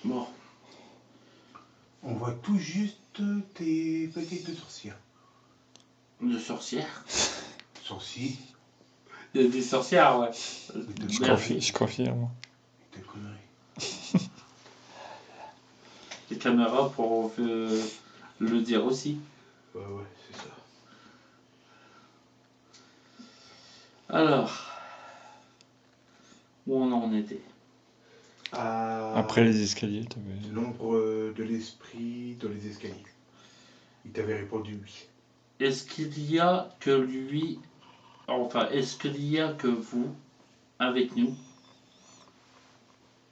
Bon. On voit tout juste tes baguettes de sorcière. De sorcières. Sorcier. Des sorcières, ouais. Je confirme. Des conneries. Les caméras pour le dire aussi. Ouais, c'est ça. Alors, où on en était? Après les escaliers, t'avais... L'ombre de l'esprit dans les escaliers. Il t'avait répondu oui. Est-ce qu'il y a que lui... Enfin, est-ce qu'il y a que vous avec nous?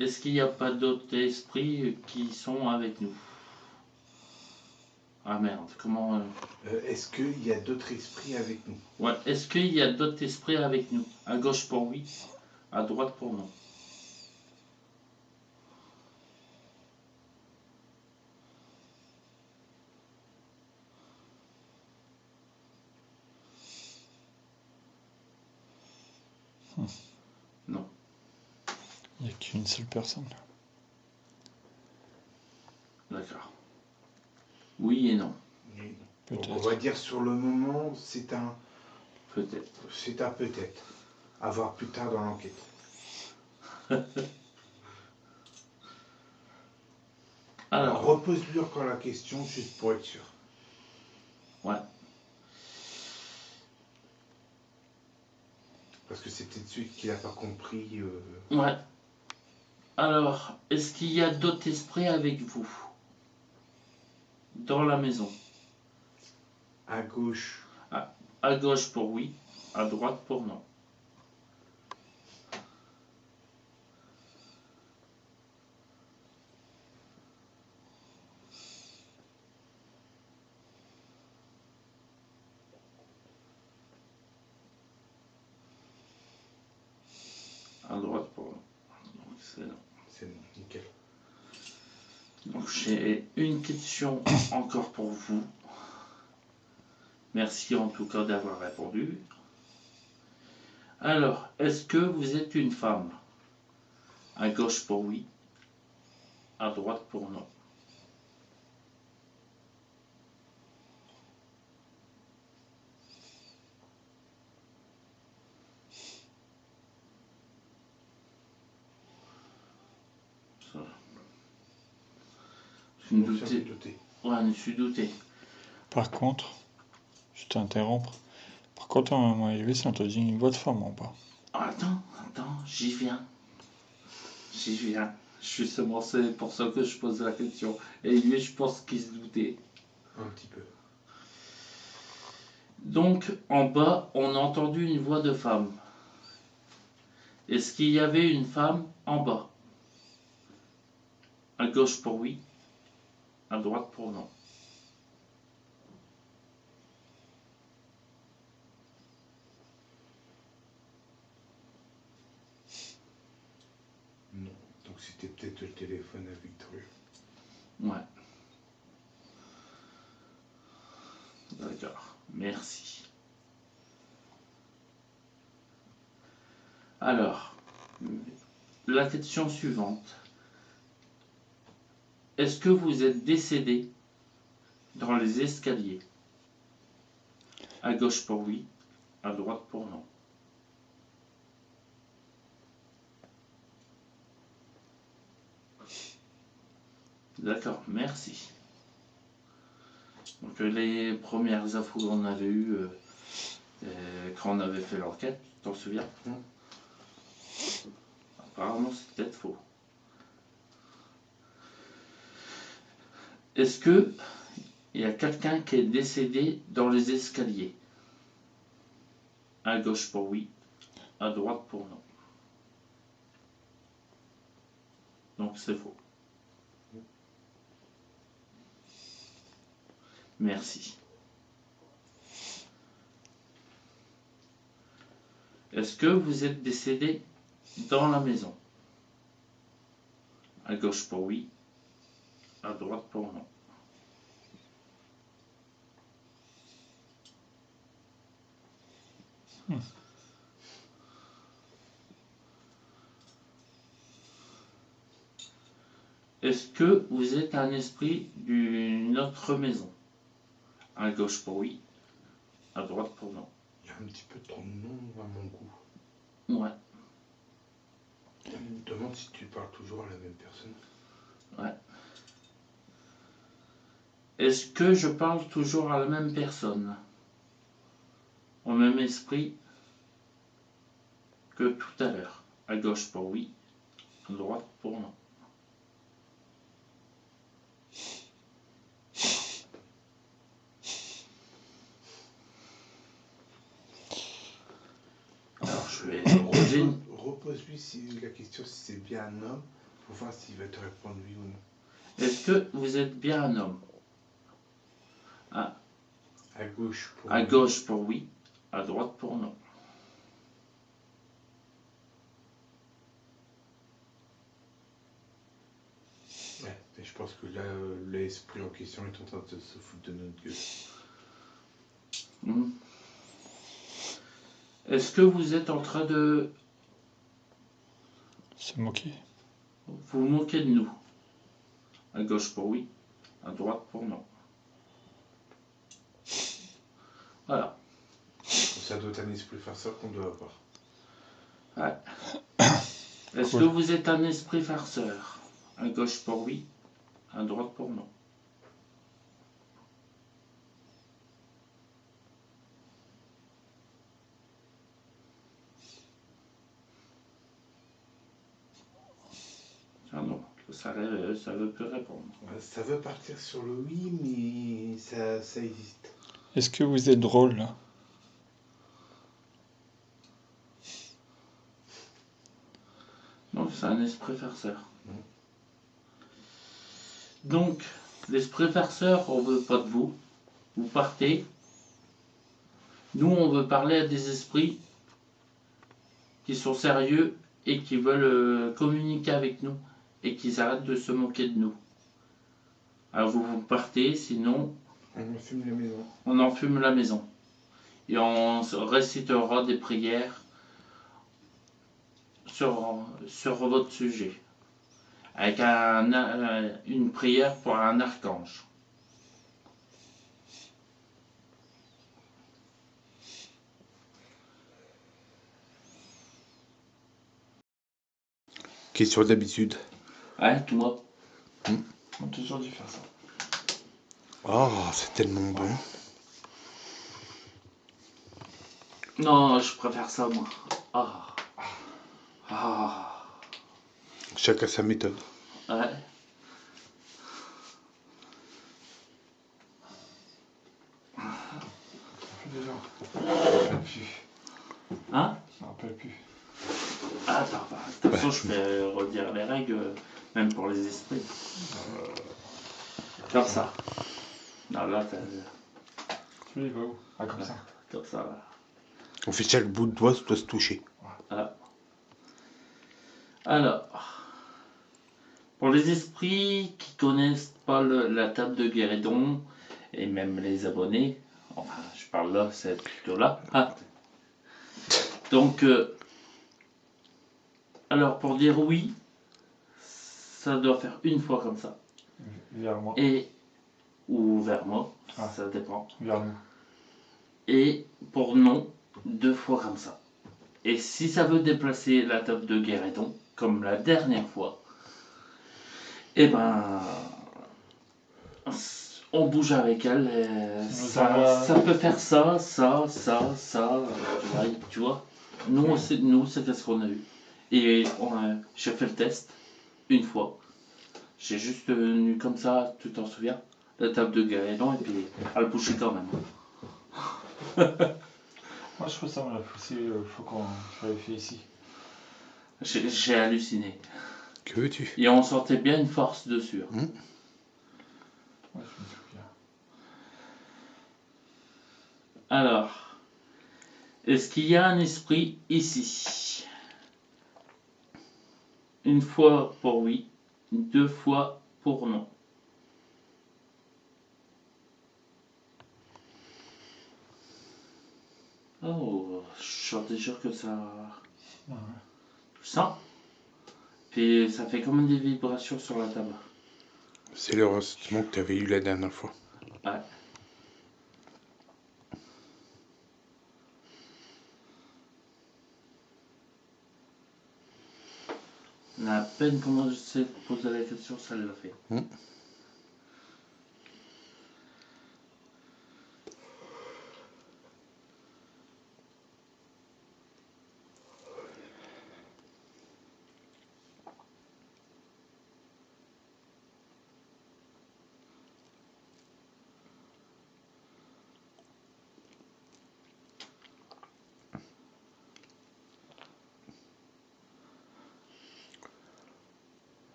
Est-ce qu'il n'y a pas d'autres esprits qui sont avec nous? Ah merde, comment... Est-ce qu'il y a d'autres esprits avec nous? Ouais, est-ce qu'il y a d'autres esprits avec nous? À gauche pour oui, à droite pour non. Non. Il n'y a qu'une seule personne. D'accord. Oui et non. Donc on va dire sur le moment, c'est un... Peut-être. C'est un peut-être. À voir plus tard dans l'enquête. Alors repose-lui encore la question, juste pour être sûr. Ouais. Parce que c'est peut-être celui qui n'a pas compris. Ouais. Alors, est-ce qu'il y a d'autres esprits avec vous? Dans la maison? À gauche. À gauche pour oui, à droite pour non. À droite pour non. Donc c'est non. C'est bon, nickel. Donc j'ai une question encore pour vous. Merci en tout cas d'avoir répondu. Alors, est-ce que vous êtes une femme? À gauche pour oui, à droite pour non. Ça. Je me doutais. Ouais, je me suis douté. Par contre, je t'interrompre. Par contre, à un moment élevé, ça te dit une voix de femme en bas. Attends, j'y viens. Justement, c'est pour ça que je pose la question. Et lui, je pense qu'il se doutait. Un petit peu. Donc, en bas, on a entendu une voix de femme. Est-ce qu'il y avait une femme en bas? À gauche pour oui, à droite pour non. Non. Donc c'était peut-être le téléphone à Victoria. Ouais. D'accord. Merci. Alors, la question suivante. Est-ce que vous êtes décédé dans les escaliers? À gauche pour oui, à droite pour non. D'accord, merci. Donc les premières infos qu'on avait eues quand on avait fait l'enquête, tu t'en souviens? Apparemment c'est peut-être faux. Est-ce que il y a quelqu'un qui est décédé dans les escaliers? À gauche pour oui, à droite pour non. Donc c'est faux. Merci. Est-ce que vous êtes décédé dans la maison? À gauche pour oui, à droite pour non. Est-ce que vous êtes un esprit d'une autre maison? À gauche pour oui, à droite pour non. Il y a un petit peu trop de noms à mon goût. Ouais, Je me demande si tu parles toujours à la même personne. ouais. Est-ce que je parle toujours à la même personne? Au même esprit que tout à l'heure. À gauche pour oui, à droite pour non. Alors je vais poser une... Repose-lui la question si c'est bien un homme pour voir s'il va te répondre oui ou non. Est-ce que vous êtes bien un homme? À gauche pour À oui. gauche pour oui, à droite pour non. Ouais, mais je pense que là, l'esprit en question est en train de se foutre de notre gueule. Est-ce que vous êtes en train de Se moquer. vous moquer de nous? À gauche pour oui, à droite pour non. Voilà. Ça doit être un esprit farceur qu'on doit avoir. Ouais. Est-ce Cool. que vous êtes un esprit farceur? À gauche pour oui, à droite pour non. Ah non, ça veut plus répondre. Ça veut partir sur le oui, mais ça hésite. Est-ce que vous êtes drôle là? Non, c'est un esprit farceur. Donc, l'esprit farceur, on veut pas de vous. Vous partez. Nous, on veut parler à des esprits qui sont sérieux et qui veulent communiquer avec nous et qui arrêtent de se moquer de nous. Alors vous partez, sinon On fume la maison. on enfume la maison. Et on récitera des prières sur votre sujet. Avec une prière pour un archange. Question d'habitude. Ouais, toi. On a toujours dû faire ça. Oh, c'est tellement bon. Non, je préfère ça, moi. Ah. Ah. Chacun sa méthode. Ouais. Déjà. Je me rappelle plus. Hein? Je me rappelle plus. Attends, bah, de toute façon, je vais redire les règles, même pour les esprits. Comme ça. Non, là, t'as... Tu les vois où? Ah, comme ça. Comme ça, là. On fait chaque bout de doigt doit se toucher. Voilà. Alors, pour les esprits qui connaissent pas la table de Guéridon, et même les abonnés, enfin, je parle là, c'est plutôt là. Ah. Donc, alors, pour dire oui, ça doit faire une fois comme ça. Vers moi. Ou vers moi, Ah. ça dépend. Vers nous. Et pour non, 2 fois comme ça. Et si ça veut déplacer la table de Guéridon, comme la dernière fois, eh ben, on bouge avec elle. Et ça peut faire ça, tu vois. Nous, c'est qu'est-ce qu'on a eu. Et j'ai fait le test une fois. J'ai juste tenu comme ça, tu t'en souviens, la table de Guéridon, et puis elle bougeait quand même. Moi, je trouve ça, on l'a poussé, faut qu'on l'avait fait ici. J'ai halluciné. Que veux-tu? Et on sentait bien une force dessus. Ouais, je me souviens. Alors, est-ce qu'il y a un esprit ici? Une fois pour oui, 2 fois pour non. Oh, je suis déjà que ça... Ouais. Tu sens? Puis ça fait comme des vibrations sur la table. C'est le ressentiment que tu avais eu la dernière fois. Ouais. À peine comment je sais poser la question, ça l'a fait.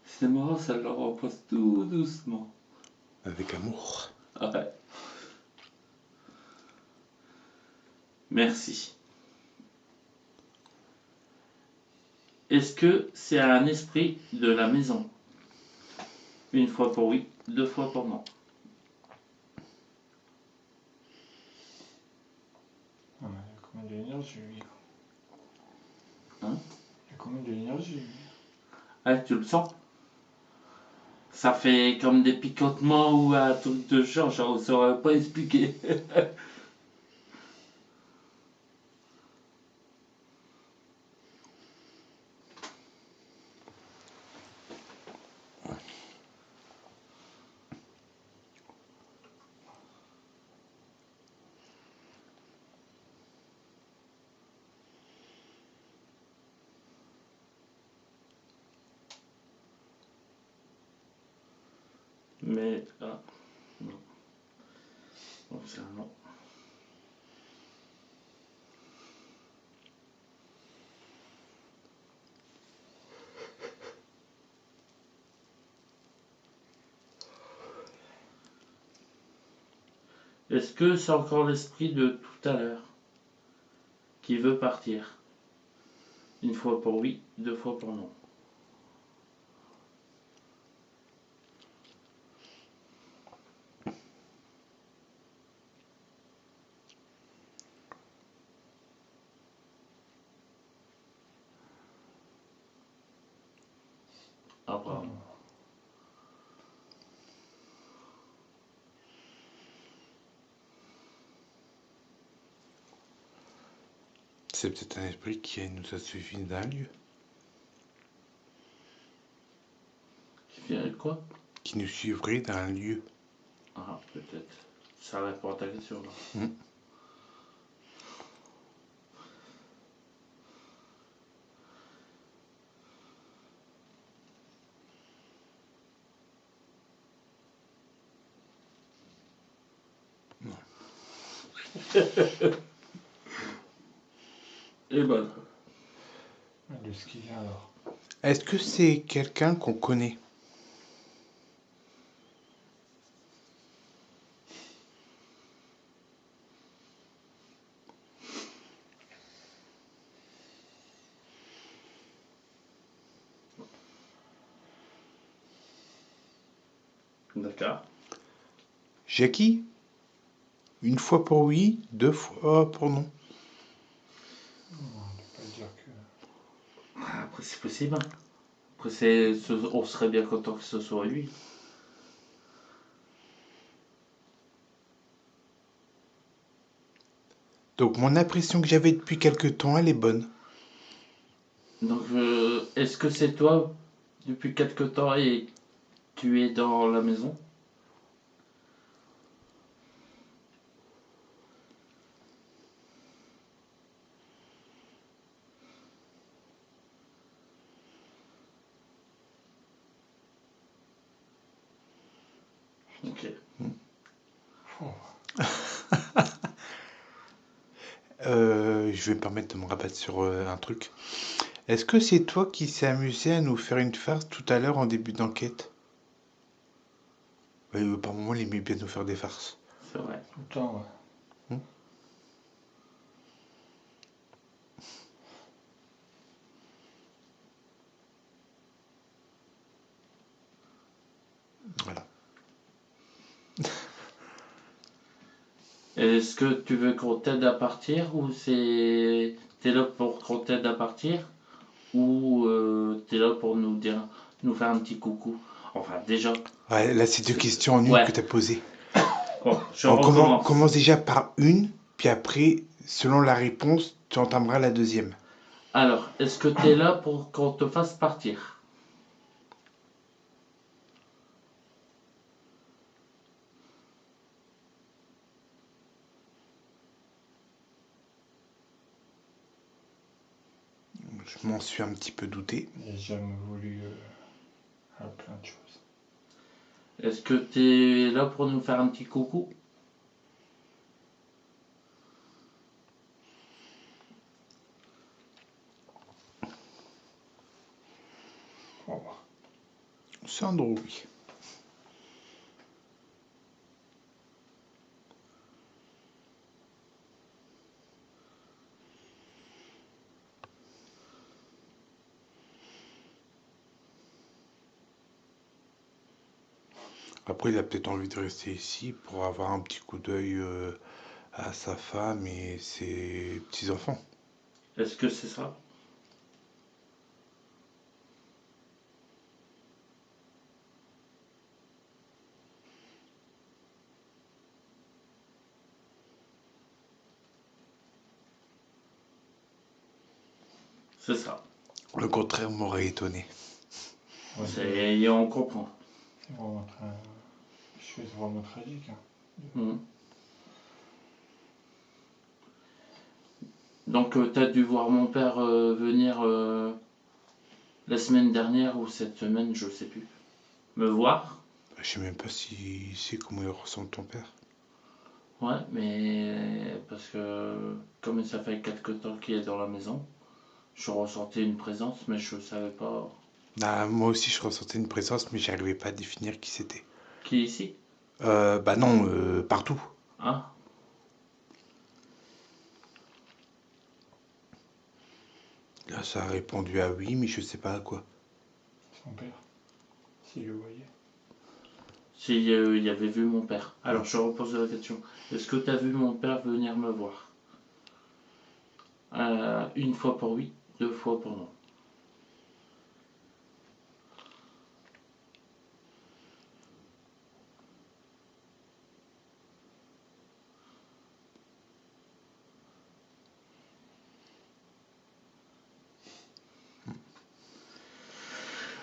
C'est marrant, ça le repose tout doucement. Avec amour. Ouais. Merci. Est-ce que c'est un esprit de la maison? Une fois pour oui, deux fois pour non. Il y a combien d'énergie, lui? Hein? Il y a combien d'énergie, lui? Ah, tu le sens? Ça fait comme des picotements ou un truc de genre, je ne saurais pas expliquer. Mais ah, non. Bon, c'est un non. Est-ce que c'est encore l'esprit de tout à l'heure qui veut partir? Une fois pour oui, deux fois pour non. Apparemment. C'est peut-être un esprit qui nous a suivi d'un lieu. Qui vient de quoi? Qui nous suivrait d'un lieu. Ah, peut-être. Ça répond à ta question là. Et ben. De ce qui vient alors. Est-ce que c'est quelqu'un qu'on connaît? D'accord. Jackie? Une fois pour oui, deux fois pour non. On ne peut pas dire que. Après, c'est possible. Hein. Après, on serait bien content que ce soit lui. Donc mon impression que j'avais depuis quelque temps, elle est bonne. Donc, est-ce que c'est toi depuis quelque temps et tu es dans la maison? Ok. Oh. Je vais me permettre de me rabattre sur un truc. Est-ce que c'est toi qui s'est amusé à nous faire une farce tout à l'heure en début d'enquête? Par moment, il aimait bien nous faire des farces. C'est vrai. Tout le temps, ouais. Voilà. Est-ce que tu veux qu'on t'aide à partir ou t'es là pour qu'on t'aide à partir ou t'es là pour nous faire un petit coucou? Enfin, déjà, Ouais, là, c'est deux questions en une ouais. que tu as posées. Bon, je On recommence. commence déjà par une, puis après, selon la réponse, tu entameras la deuxième. Alors, est-ce que t'es là pour qu'on te fasse partir? Je m'en suis un petit peu douté. J'ai jamais voulu à plein de choses. Est-ce que t'es là pour nous faire un petit coucou? On va voir. Sandro, oui. Après, il a peut-être envie de rester ici pour avoir un petit coup d'œil à sa femme et ses petits-enfants. Est-ce que c'est ça? C'est ça. Le contraire m'aurait étonné. Ouais, Et on comprend. c'est vraiment c'est vraiment tragique. Hein. Mhm. Donc, t'as dû voir mon père venir la semaine dernière ou cette semaine, je sais plus. Me voir? Je sais même pas si c'est comment il ressemble ton père. Ouais, mais parce que comme ça fait quelque temps qu'il est dans la maison, je ressentais une présence, mais je savais pas Ah, moi aussi, je ressentais une présence, mais j'arrivais pas à définir qui c'était. qui est ici. Bah non, partout. Ah, Là, ça a répondu à oui, mais je sais pas à quoi. Son père, s'il le voyait. si il avait vu mon père. Alors je repose la question. Est-ce que t'as vu mon père venir me voir? Une fois pour oui, deux fois pour non.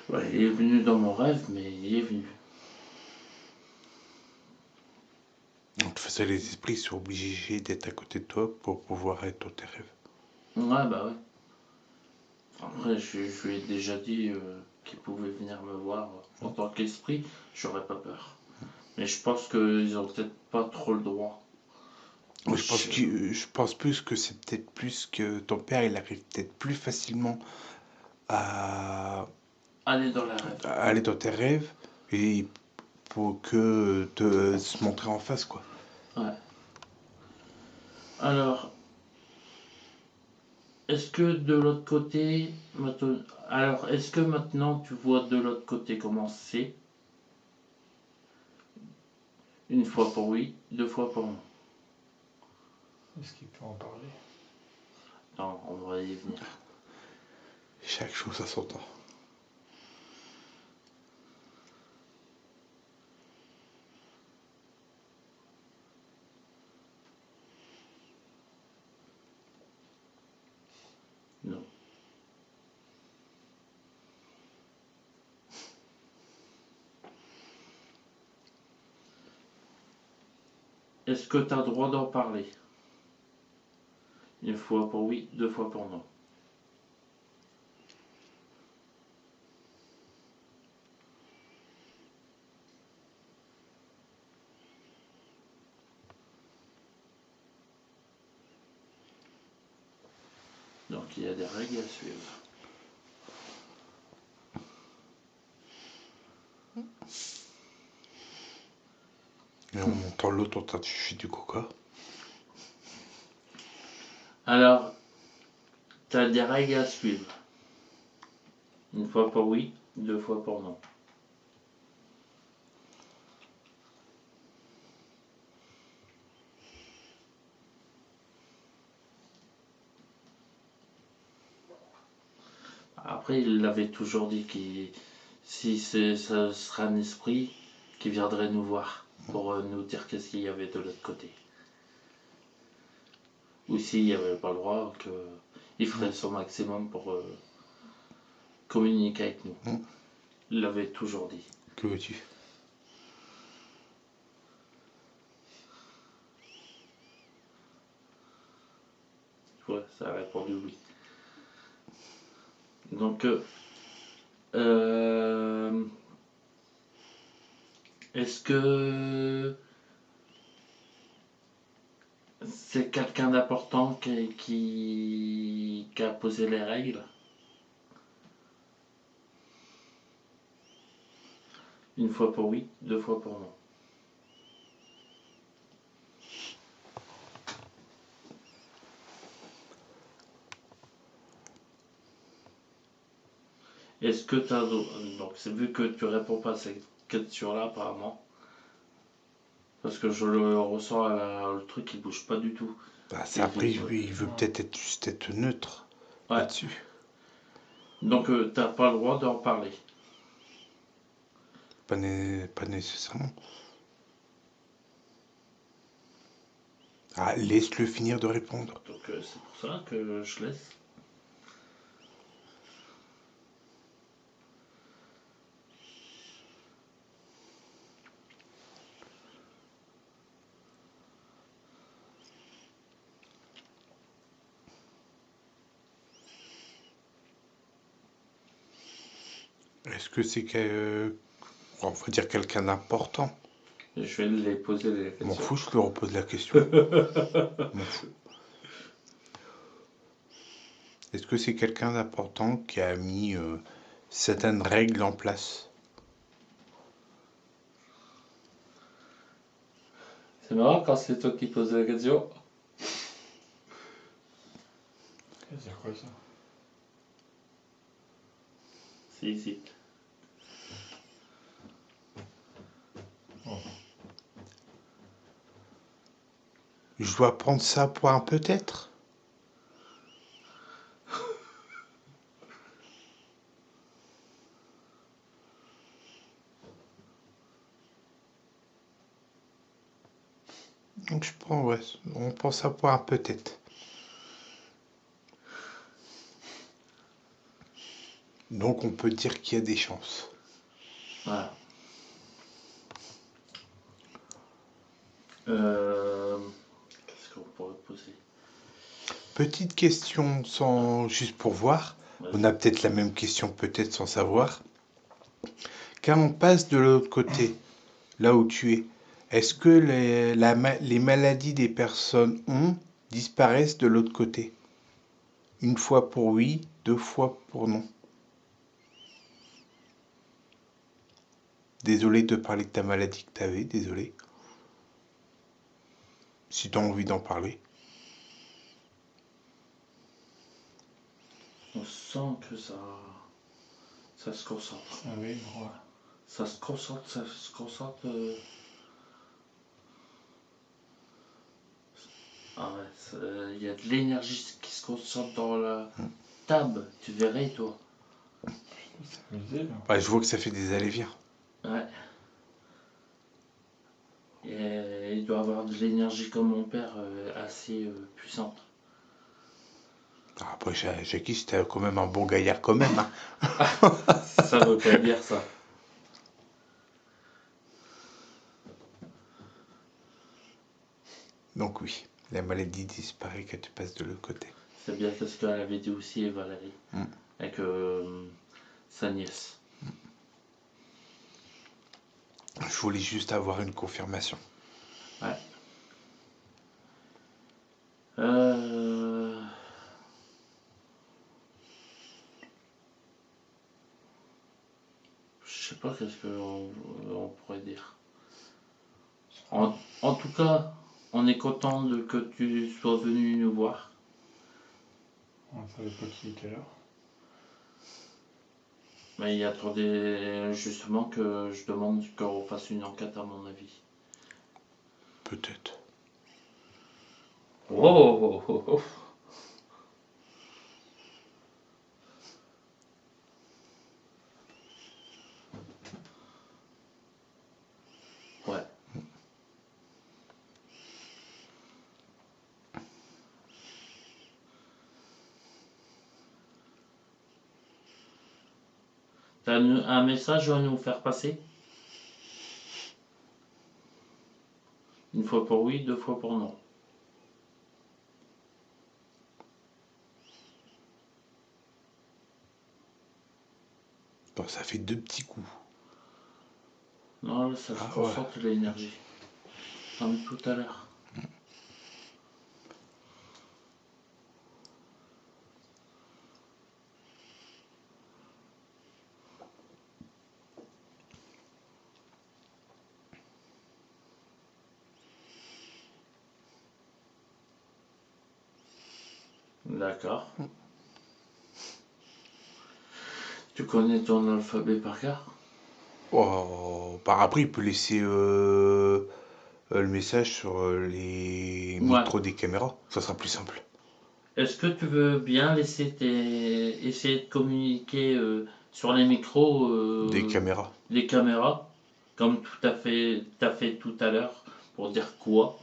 Ouais, il est venu dans mon rêve, mais il est venu. De toute façon, les esprits sont obligés d'être à côté de toi pour pouvoir être dans tes rêves. Ouais, bah ouais. Après, je lui ai déjà dit qu'il pouvait venir me voir en tant qu'esprit, j'aurais pas peur. Mais je pense qu'ils ont peut-être pas trop le droit. Je pense plus que c'est peut-être plus que ton père, il arrive peut-être plus facilement à, Aller dans la rêve. à aller dans tes rêves et pour que te se montrer en face, quoi. Ouais. Alors, est-ce que de l'autre côté, alors est-ce que maintenant tu vois de l'autre côté comment c'est? Une fois pour oui, deux fois pour non. Est-ce qu'il peut en parler? Non, on va y venir. Chaque chose à son temps. Non. Est-ce que tu as le droit d'en parler? Une fois pour oui, deux fois pour non. Donc il y a des règles à suivre. Et on entend l'autre en train de chucher du coca. Alors, tu as des règles à suivre. Une fois pour oui, deux fois pour non. après, il l'avait toujours dit si ça serait un esprit qui viendrait nous voir pour nous dire qu'est-ce qu'il y avait de l'autre côté. Ou s'il n'y avait pas le droit, il ferait son maximum pour communiquer avec nous. Il l'avait toujours dit. Que veux-tu? Ouais, ça a répondu oui. Donc, est-ce que c'est quelqu'un d'important qui a posé les règles? Une fois pour oui, 2 fois pour non. Est-ce que tu as... Donc, c'est vu que tu réponds pas à cette question-là, apparemment. Parce que je le ressens, le truc, il bouge pas du tout. Bah, c'est après, il veut peut-être juste être neutre là-dessus. Donc, t'as pas le droit d'en parler. Pas nécessairement. Ah, laisse-le finir de répondre. Donc, c'est pour ça que je laisse. Est-ce que c'est on va dire quelqu'un d'important? Je vais les poser les questions. M'en fous, je te repose la question. M'en fous. Est-ce que c'est quelqu'un d'important qui a mis certaines règles en place? C'est marrant quand c'est toi qui poses la question. C'est quoi ça? C'est ici. Oh. Je dois prendre ça pour un peut-être? Donc je prends, ouais, on prend ça pour un peut-être. Donc on peut dire qu'il y a des chances. Voilà. Qu'est-ce qu'on pourrait poser? Petite question juste pour voir. On a peut-être la même question, peut-être sans savoir. Quand on passe de l'autre côté, là où tu es, est-ce que les maladies des personnes disparaissent de l'autre côté? Une fois pour oui, 2 fois pour non. Désolé de parler de ta maladie que tu avais, désolé. Si tu as envie d'en parler. On sent que ça se concentre. Ah oui, droit. Ça se concentre. Ah ouais, il y a de l'énergie qui se concentre dans la table, tu verrais toi. C'est amusé là. Ouais, je vois que ça fait des allers-viens. Ouais. Et il doit avoir de l'énergie comme mon père, assez puissante. Après, Jackie, c'était quand même un bon gaillard quand même. Hein. Ça veut pas dire ça. Donc oui, la maladie disparaît quand tu passes de l'autre côté. C'est bien ce qu'elle avait dit aussi Valérie, avec sa nièce. Je voulais juste avoir une confirmation. Ouais. Je sais pas qu'est-ce qu'on pourrait dire. En tout cas, on est content que tu sois venu nous voir. On savait pas qui était là. Mais il attendait justement que je demande qu'on fasse une enquête à mon avis. Peut-être. Oh, oh, oh, oh. T'as un message à nous faire passer? Une fois pour oui, 2 fois pour non. Bon, ça fait 2 petits coups. Non, là, ça se Ah, ouais. concentre l'énergie. Comme tout à l'heure. D'accord. Tu connais ton alphabet par cœur? Oh, bah après, il peut laisser le message sur les Ouais. micros des caméras. Ça sera plus simple. Est-ce que tu veux bien laisser essayer de communiquer sur les micros Des caméras. des caméras, comme t'as fait tout à l'heure, pour dire quoi?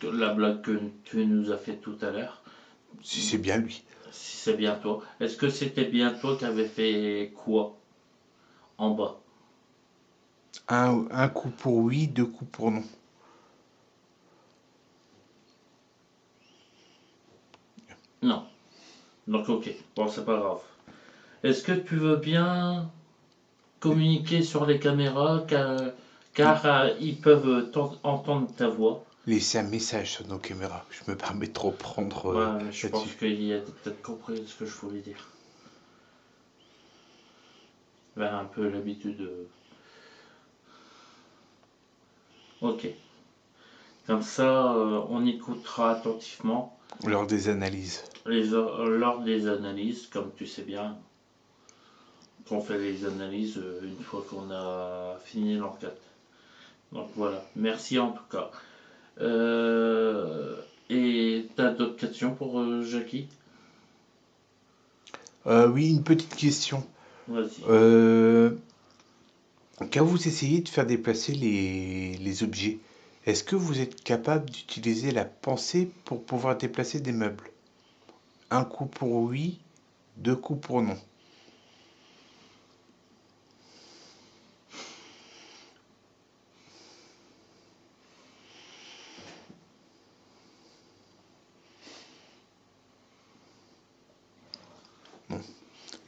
La blague que tu nous as fait tout à l'heure, Si c'est bien lui. si c'est bien toi. Est-ce que c'était bien toi qui avais fait quoi en bas? Un coup pour oui, 2 coups pour non. Non. Donc ok, bon c'est pas grave. Est-ce que tu veux bien communiquer sur les caméras car ils peuvent entendre ta voix? Laisser un message sur nos caméras. Je me permets de reprendre Ouais, mais je pense là-dessus. qu'il a peut-être compris ce que je voulais dire. Il a un peu l'habitude de... Ok. Comme ça, on écoutera attentivement Lors des analyses. lors des analyses, comme tu sais bien, qu'on fait les analyses une fois qu'on a fini l'enquête. Donc voilà, merci en tout cas. Et t'as d'autres questions pour Jackie? Oui, une petite question. Vas-y. Quand vous essayez de faire déplacer les objets, est-ce que vous êtes capable d'utiliser la pensée pour pouvoir déplacer des meubles? Un coup pour oui, 2 coups pour non. Non.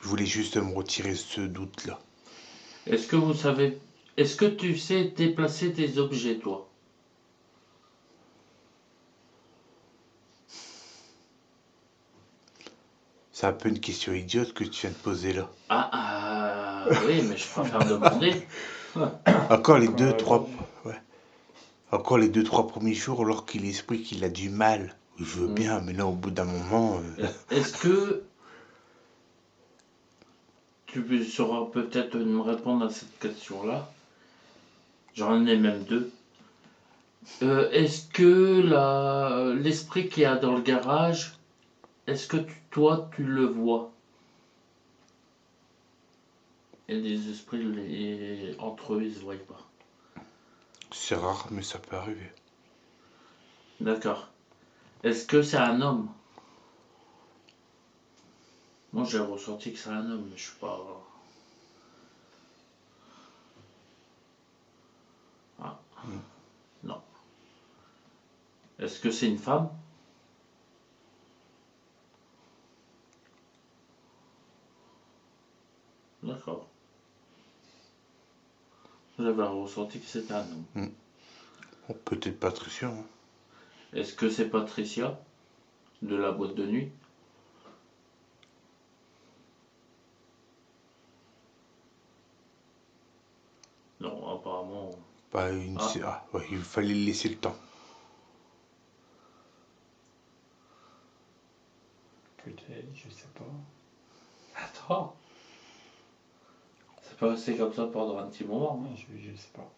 Je voulais juste me retirer ce doute-là. Est-ce que vous savez... Est-ce que tu sais déplacer tes objets, toi? C'est un peu une question idiote que tu viens de poser là. Oui, mais je préfère demander. Encore les 2-3 ouais. Encore les 2-3 premiers jours, alors qu'il l'esprit qu'il a du mal. Je veux bien, mais là au bout d'un moment. Est-ce que tu sauras peut-être me répondre à cette question-là? J'en ai même deux. Est-ce que l'esprit qu'il y a dans le garage, est-ce que toi tu le vois? Il y a des esprits entre eux ils se voient pas. C'est rare, mais ça peut arriver. D'accord. Est-ce que c'est un homme? Moi j'ai ressenti que c'est un homme, mais je suis pas. Ah, non. Est-ce que c'est une femme? D'accord. J'avais ressenti que c'était un homme. Bon, peut-être Patricia. Hein. Est-ce que c'est Patricia de la boîte de nuit? Non, apparemment. Bah, ouais, il fallait laisser le temps. Peut-être, je sais pas. Attends. C'est pas resté comme ça pendant un petit moment. Non, je sais pas.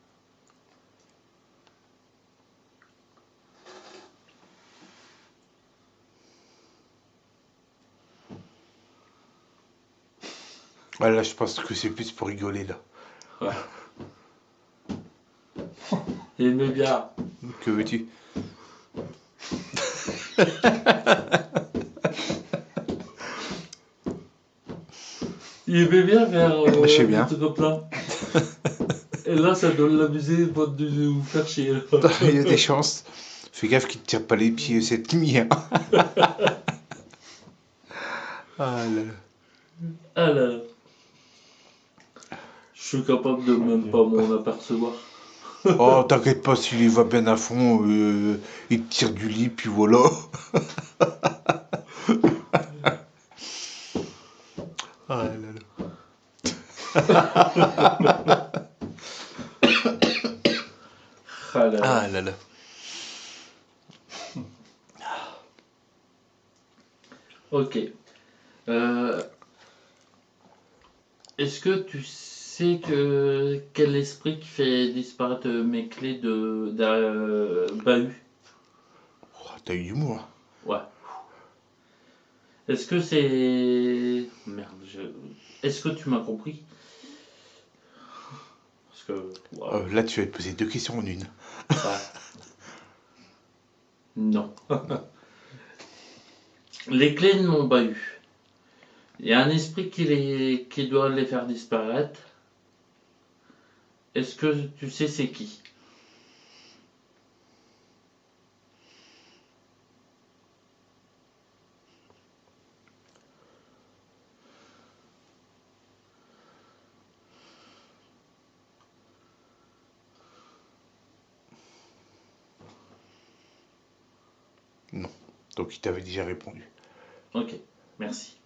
Ah, là, je pense que c'est plus pour rigoler là. Ouais. Aimez bien. Que veux-tu? Il aimait bien faire Je sais des bien. trucs comme ça. Et là, ça doit l'amuser de nous faire chier. Là. Il y a des chances. Fais gaffe qu'il te tire pas les pieds cette nuit. Hein. Ah là là. Alors, je suis capable de même pas m'en apercevoir. Oh, t'inquiète pas, s'il y va bien à fond, il te tire du lit, puis voilà. Ah là là. Alors, Ah là là. ok. Est-ce que tu sais quel esprit qui fait disparaître mes clés d'un bahut? Oh, t'as eu du mot. Hein. Ouais. Est-ce que c'est... Merde, est-ce que tu m'as compris? Parce que... wow. Là, tu vas te poser 2 questions en une. Ouais. Non. Les clés de mon bahut. Il y a un esprit qui doit les faire disparaître. Est-ce que tu sais c'est qui? Non. Donc, il t'avait déjà répondu. Ok, merci.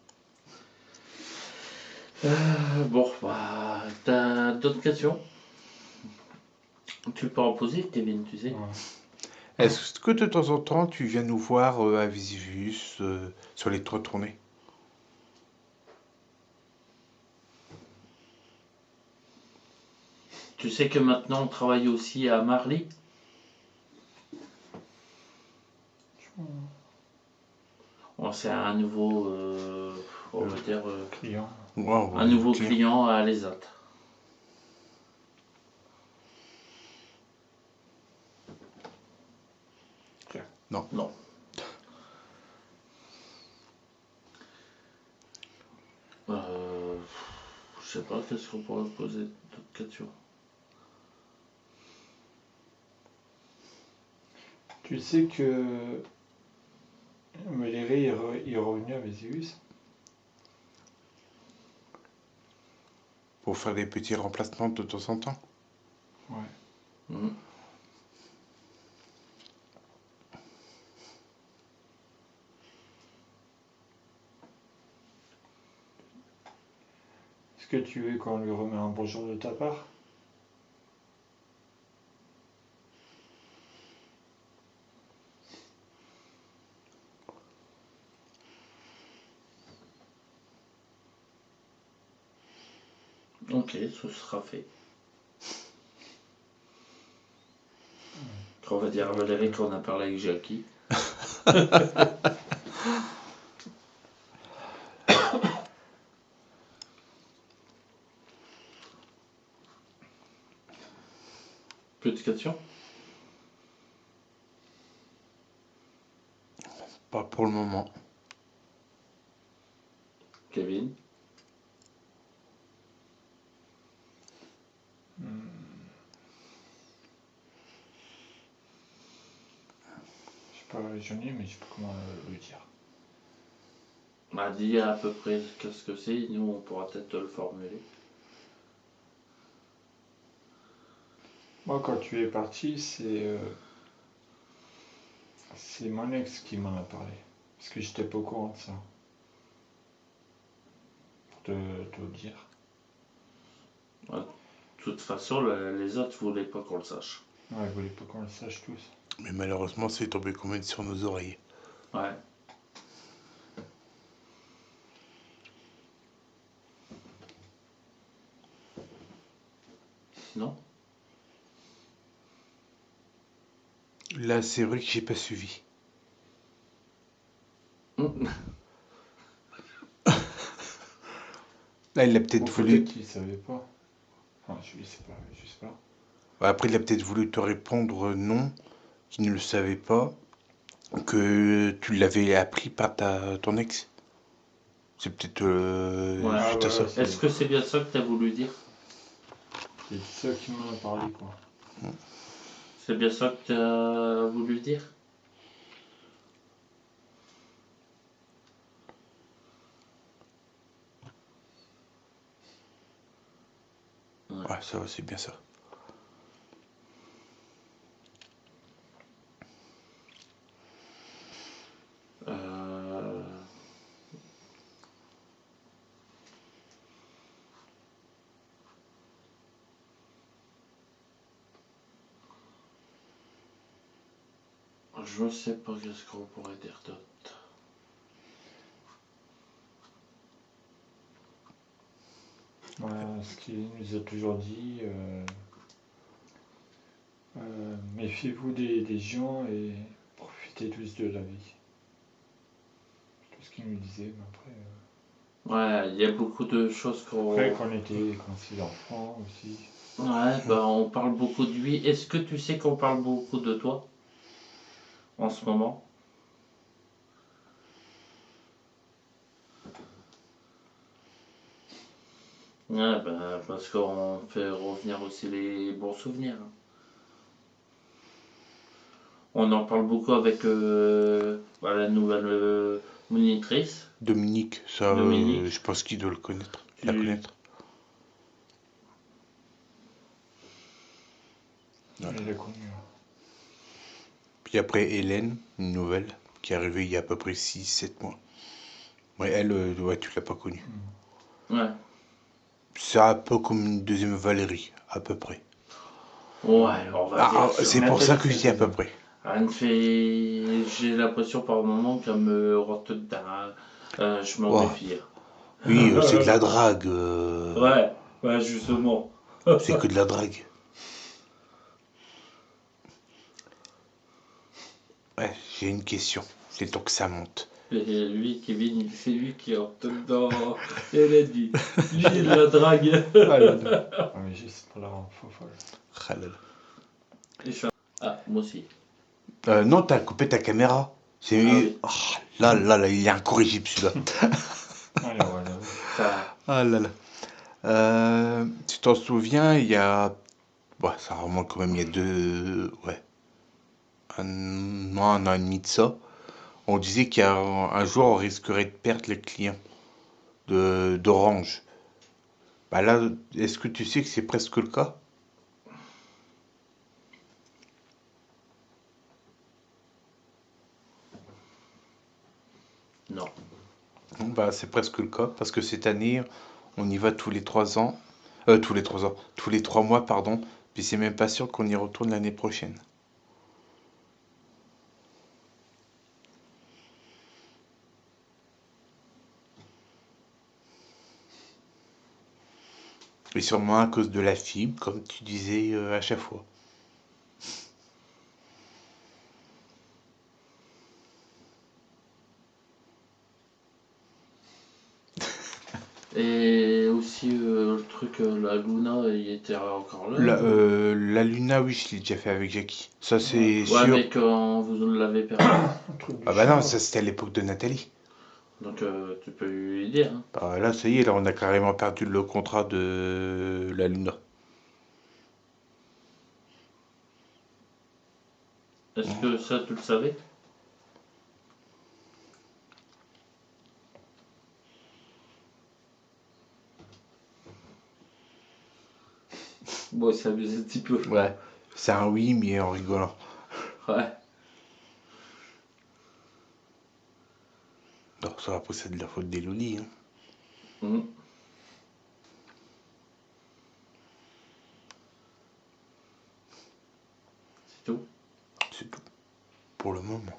Bon, bah, t'as d'autres questions? Tu peux en poser, Kevin, tu sais. Ouais. Est-ce que de temps en temps, tu viens nous voir à Visivus sur les 3 tournées? Tu sais que maintenant on travaille aussi à Marly? Bon, c'est un nouveau, on va dire, Client. Ouais, un nouveau client à l'ESAT. Non. Non. Je sais pas, qu'est-ce qu'on pourrait poser d'autres questions? Tu sais que Méléry est revenu à Vésius. Pour faire des petits remplacements de temps en temps. Ouais. Mhm. Est-ce que tu veux qu'on lui remet un bonjour de ta part? Ok, ce sera fait. On va dire à Valérie qu'on a parlé avec Jackie. Plus de questions? Pas pour le moment. Kevin? Je sais pas, j'en ai, mais je sais pas comment le dire. M'a dit à peu près qu'est-ce que c'est, nous on pourra peut-être te le formuler. Moi, quand tu es parti, c'est mon ex qui m'en a parlé. Parce que j'étais pas au courant de ça. Pour te le dire. De toute façon, les autres voulaient pas qu'on le sache. Ouais, ils voulaient pas qu'on le sache tous. Mais malheureusement, c'est tombé comme une sur nos oreilles. Ouais. Sinon? Là, c'est vrai que j'ai pas suivi. Là, il a peut-être Ou voulu. peut-être qu'il savait pas. Enfin, je sais pas, je sais pas. Après, il a peut-être voulu te répondre non, qu'il ne le savait pas, que tu l'avais appris par ton ex. C'est peut-être Ouais. suite à ça. c'est- Est-ce que c'est bien ça que tu as voulu dire? C'est ça qui m'en a parlé, quoi. C'est bien ça que tu as voulu dire? Ouais, ça va, c'est bien ça. Euh, Je sais pas qu'est-ce qu'on pourrait dire d'autre. Ce qu'il nous a toujours dit, méfiez-vous des gens et profitez tous de la vie. C'est tout ce qu'il nous disait, mais après... Ouais, il y a beaucoup de choses Après, quand on était enfants aussi. Ouais, bah on parle beaucoup de lui. Est-ce que tu sais qu'on parle beaucoup de toi en ce moment? Ouais, bah parce qu'on fait revenir aussi les bons souvenirs. On en parle beaucoup avec la nouvelle monitrice, Dominique, ça, Dominique. je pense qu'il doit le connaître. Tu- La connaître. Voilà. Il l'a connu. Puis après, Hélène, une nouvelle, qui est arrivée il y a à peu près 6-7 mois. Ouais, elle, ouais, tu l'as pas connue. Ouais. C'est un peu comme une deuxième Valérie, à peu près. Ouais, on va dire. C'est pour ça que je dis à peu près. Anne fait. J'ai l'impression par moment qu'elle me rote dedans. Je m'en Oh. méfie. Oui, c'est de la drague. Ouais, justement. C'est que de la drague. Ouais, j'ai une question. C'est tant que ça monte. Et lui, Kevin, c'est lui qui rentre dedans. Elle a dit. Lui, il la drague. Ah, mais juste pour la rendre folle. Ah là là. Et je fais, ah, moi aussi. Non, t'as coupé ta caméra. C'est... Ah oui. Oh, là, il est incorrigible celui-là. Allez, voilà. Ça. Ah là là. Tu t'en souviens, il y a... Bon, ça remonte quand même il y a Ouais. Un an et demi de ça. On disait qu'il y a un jour, on risquerait de perdre les clients d'Orange. Bah là, est-ce que tu sais que c'est presque le cas? Non. Bah, c'est presque le cas, parce que cette année, on y va tous les 3 ans. Tous les 3 ans. Tous les 3 mois, pardon. Puis c'est même pas sûr qu'on y retourne l'année prochaine. Et sûrement à cause de la fibre, comme tu disais à chaque fois. Et aussi, le truc, la Luna, il était encore là. La Luna, oui, je l'ai déjà fait avec Jackie. Ça, c'est Ouais, sûr. mais quand vous l'avez perdu. Un truc du Ah bah non, chat. ça c'était à l'époque de Nathalie. Donc, tu peux lui dire. Hein. Bah là, ça y est, là, on a carrément perdu le contrat de la Luna. Est-ce que ça, tu le savais? Bon, il s'amuse un petit peu. Ouais. C'est un oui, mais en rigolant. Ouais. Non, ça après, c'est de la faute des lolis. Hein. Mhm. C'est tout. C'est tout. Pour le moment.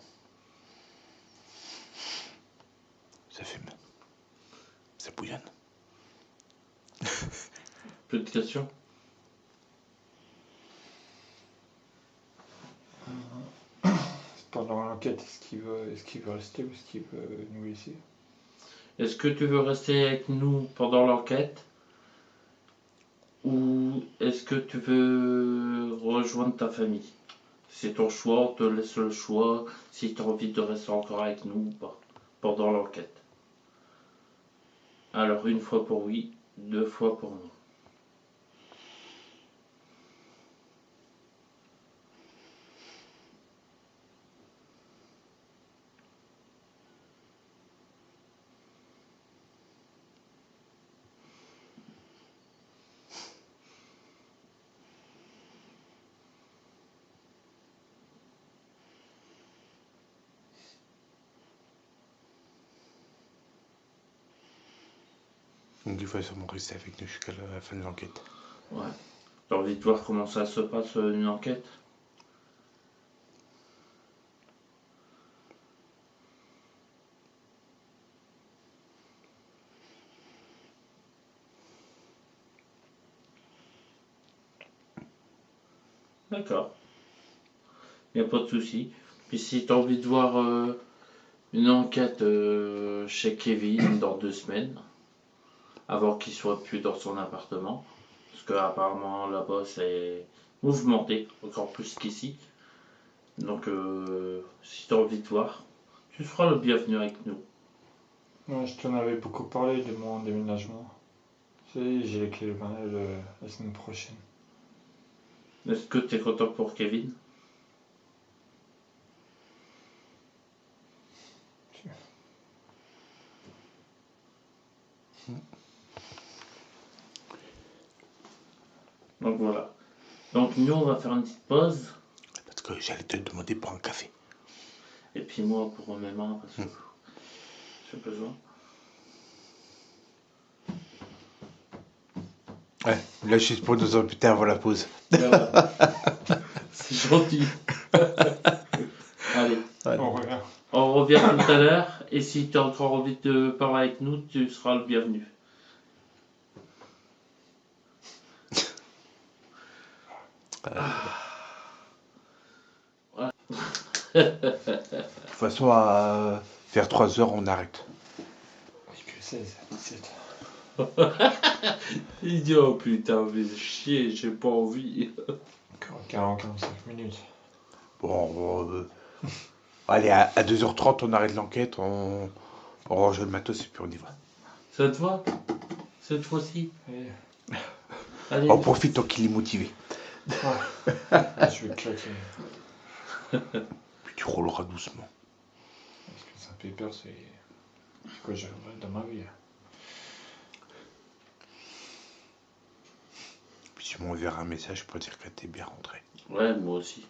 Ça fait mal. Ça bouillonne. Plus de questions? Pendant l'enquête, est-ce qu'il veut rester ou est-ce qu'il veut nous laisser? Est-ce que tu veux rester avec nous pendant l'enquête? Ou est-ce que tu veux rejoindre ta famille? C'est ton choix, on te laisse le choix si tu as envie de rester encore avec nous ou pas pendant l'enquête. Alors, une fois pour oui, 2 fois pour non. Donc il faut sûrement rester avec nous jusqu'à la fin de l'enquête. Ouais. T'as envie de voir comment ça se passe une enquête? D'accord. Y a pas de souci. Puis si t'as envie de voir une enquête chez Kevin dans 2 semaines, avant qu'il soit plus dans son appartement, parce que apparemment là-bas c'est mouvementé, encore plus qu'ici. Donc si t'as envie de voir, tu seras le bienvenu avec nous. Moi, je t'en avais beaucoup parlé de mon déménagement. Tu sais, j'ai les clés la semaine prochaine. Est-ce que t'es content pour Kevin? Donc voilà. Donc nous on va faire une petite pause. Parce que j'allais te demander pour un café. Et puis moi pour mes mains parce que j'ai besoin. Ouais, là juste pour nous amputer avant la pause. Voilà. C'est gentil. Allez, Ouais. On revient. on revient tout à l'heure. Et si tu as encore envie de parler avec nous, tu seras le bienvenu. De toute façon, à vers 3 heures, on arrête. Il est plus 16, 17. Il dit oh putain, mais chier, j'ai pas envie. 45 minutes. Bon, allez, à 2h30, on arrête l'enquête, on range le matos et puis on y va. Ça te va? Cette fois-ci? Et... Allez. On profite tant qu'il est motivé. Ouais. Je vais claquer. Puis tu rouleras doucement. Parce que Saint-Pépère, c'est quoi j'aimerais dans ma vie. Puis tu m'enverras un message pour dire que t'es bien rentré. Ouais, moi aussi.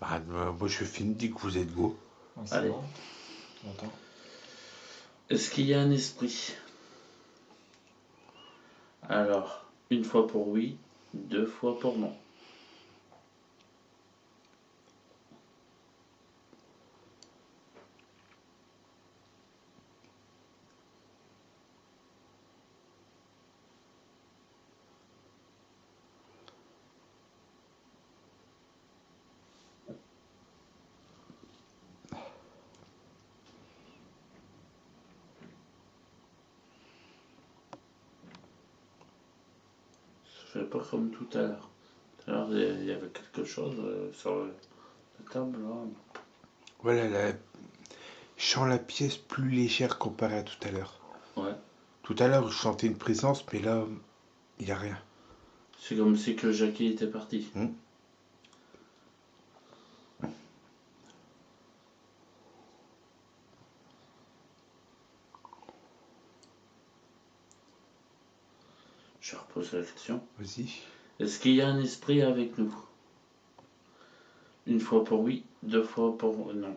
Bah, moi je finis dès que vous êtes go. Ah, c'est Allez. bon. Attends. Est-ce qu'il y a un esprit? Alors, une fois pour oui, 2 fois pour non. Je fais pas comme tout à l'heure. Tout à l'heure, il y avait quelque chose sur la table là. Voilà, je sens la pièce plus légère comparée à tout à l'heure. Ouais. Tout à l'heure, je sentais une présence, mais là, il n'y a rien. C'est comme si que Jackie était parti. Je repose la question. Vas-y. Est-ce qu'il y a un esprit avec nous? Une fois pour oui, 2 fois pour non.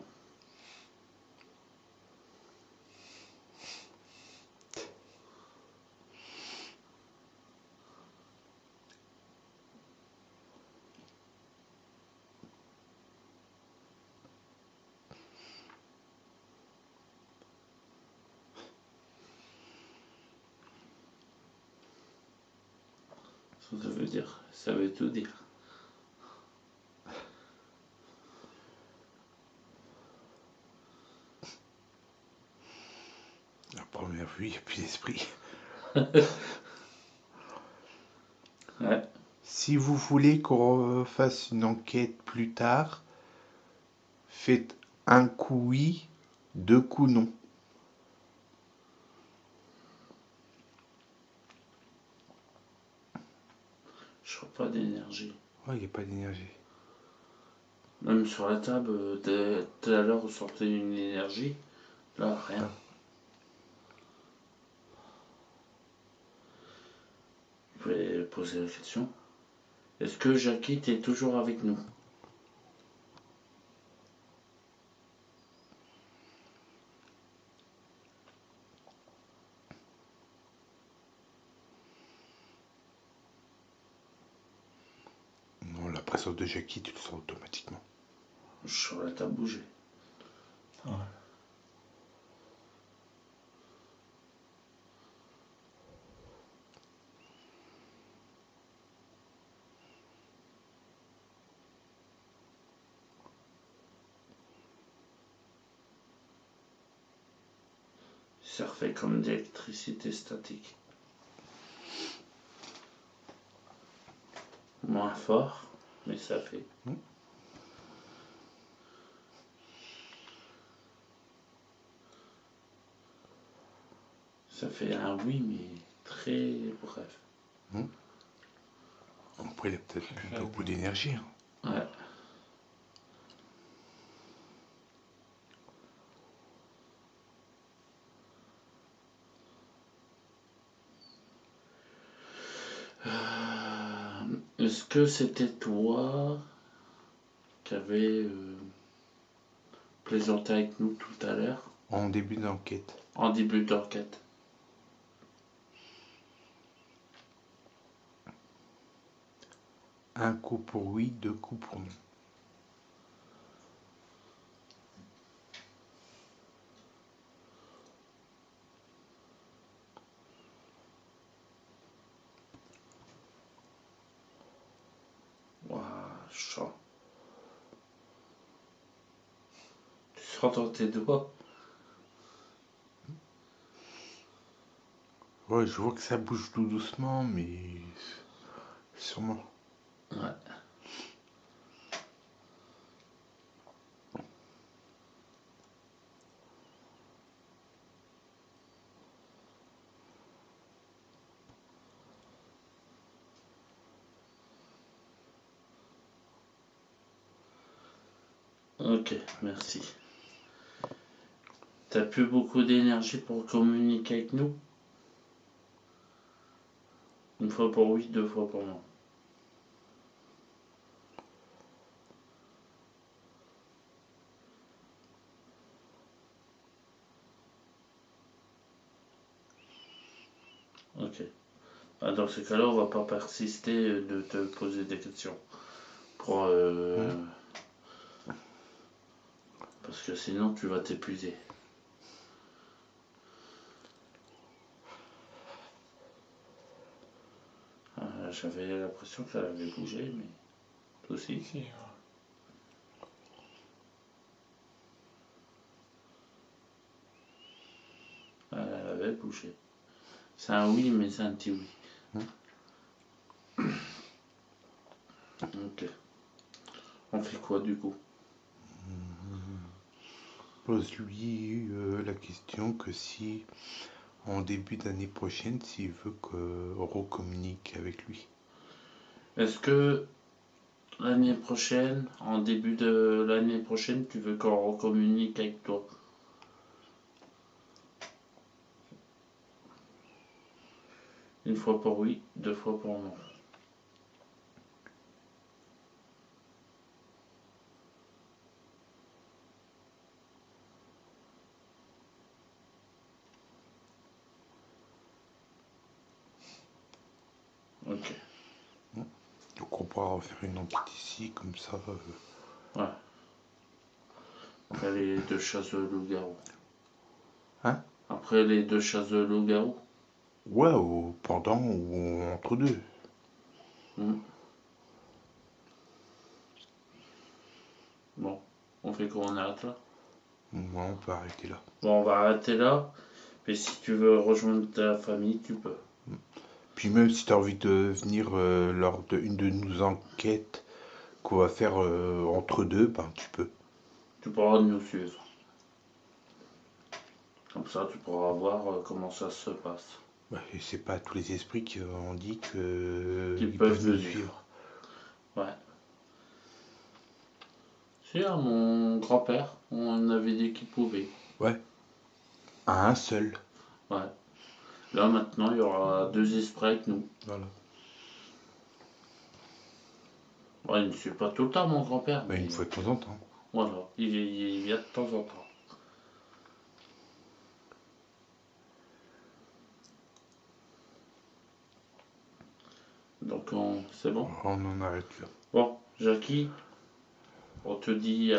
Ça veut dire, ça veut tout dire. La première vue, il n'y a plus d'esprit. Ouais. Si vous voulez qu'on fasse une enquête plus tard, faites un coup oui, deux coups non. Je crois pas d'énergie. Ouais, il n'y a pas d'énergie. Même sur la table, tout à l'heure, vous sortez une énergie. Là, rien. Vous pouvez poser la question. Est-ce que Jackie est toujours avec nous? Non, la présence de Jackie, tu le sens automatiquement. Sur la table bouger. Ouais. Ça refait comme d'électricité statique. Moins fort, mais ça fait. Ça fait un oui, mais très bref. Après, il a peut-être plus Faible. beaucoup d'énergie. Hein. Ouais. Est-ce que c'était toi qui avais plaisanté avec nous tout à l'heure En début d'enquête. en début d'enquête? Un coup pour oui, deux coups pour non. Waouh, chaud. Tu sens dans tes doigts? Ouais, je vois que ça bouge tout doucement, mais sûrement. Ouais. Ok, merci. T'as plus beaucoup d'énergie pour communiquer avec nous? Une fois pour oui, deux fois pour non. Ok. Ah, dans ce cas-là, on va pas persister de te poser des questions. Pour, parce que sinon, tu vas t'épuiser. J'avais l'impression qu'elle avait bougé, mais toi aussi. Si, ouais. Elle avait bougé. C'est un oui, mais c'est un petit oui. Ok. On fait quoi du coup? Pose-lui la question que si, en début d'année prochaine, s'il veut qu'on recommunique avec lui. Est-ce que l'année prochaine, en début de l'année prochaine, tu veux qu'on recommunique avec toi? Une fois pour oui, deux fois pour non. Ok. Donc on pourra refaire une enquête ici, comme ça. Ouais. Après les deux chasseurs loups-garous. Hein? Après les deux chasseurs loups-garous. Ouais, ou pendant ou entre deux. Bon, on fait quoi? On arrête là? Ouais, on peut arrêter là. Bon, on va arrêter là. Mais si tu veux rejoindre ta famille, tu peux. Puis même si tu as envie de venir lors d'une de nos enquêtes qu'on va faire entre deux, ben tu peux. Tu pourras nous suivre. Comme ça, tu pourras voir comment ça se passe. Ouais, et c'est pas tous les esprits qui ont dit que Qu'ils ils peuvent nous venir. suivre. Ouais. C'est à mon grand-père, on avait dit qu'il pouvait. Ouais. À un seul. Ouais. Là maintenant, il y aura 2 esprits avec nous. Voilà. Ouais, il ne suit pas tout le temps, mon grand-père. Bah, Mais une fois de temps en temps. voilà, il vient de temps en temps. Donc, c'est bon. On en arrête là. Bon, Jackie, on te dit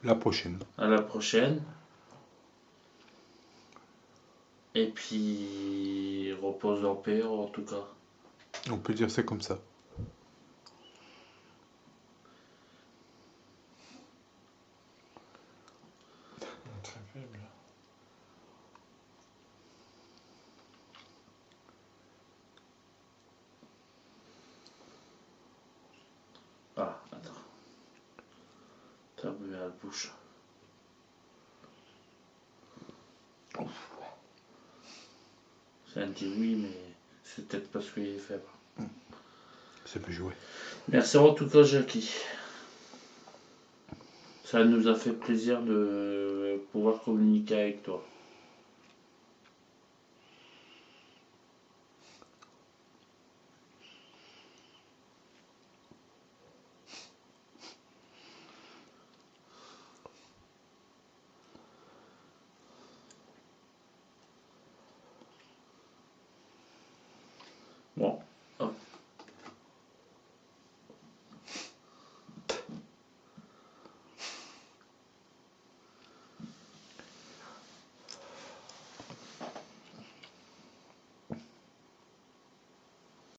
La prochaine. à la prochaine. Et puis, repose en paix, en tout cas. On peut dire ça comme ça. Très faible. Ah, attends. T'as bu à la bouche. Ça dit oui, mais c'est peut-être parce qu'il est faible. Ça peut jouer. Merci en tout cas, Jackie. Ça nous a fait plaisir de pouvoir communiquer avec toi. Bon,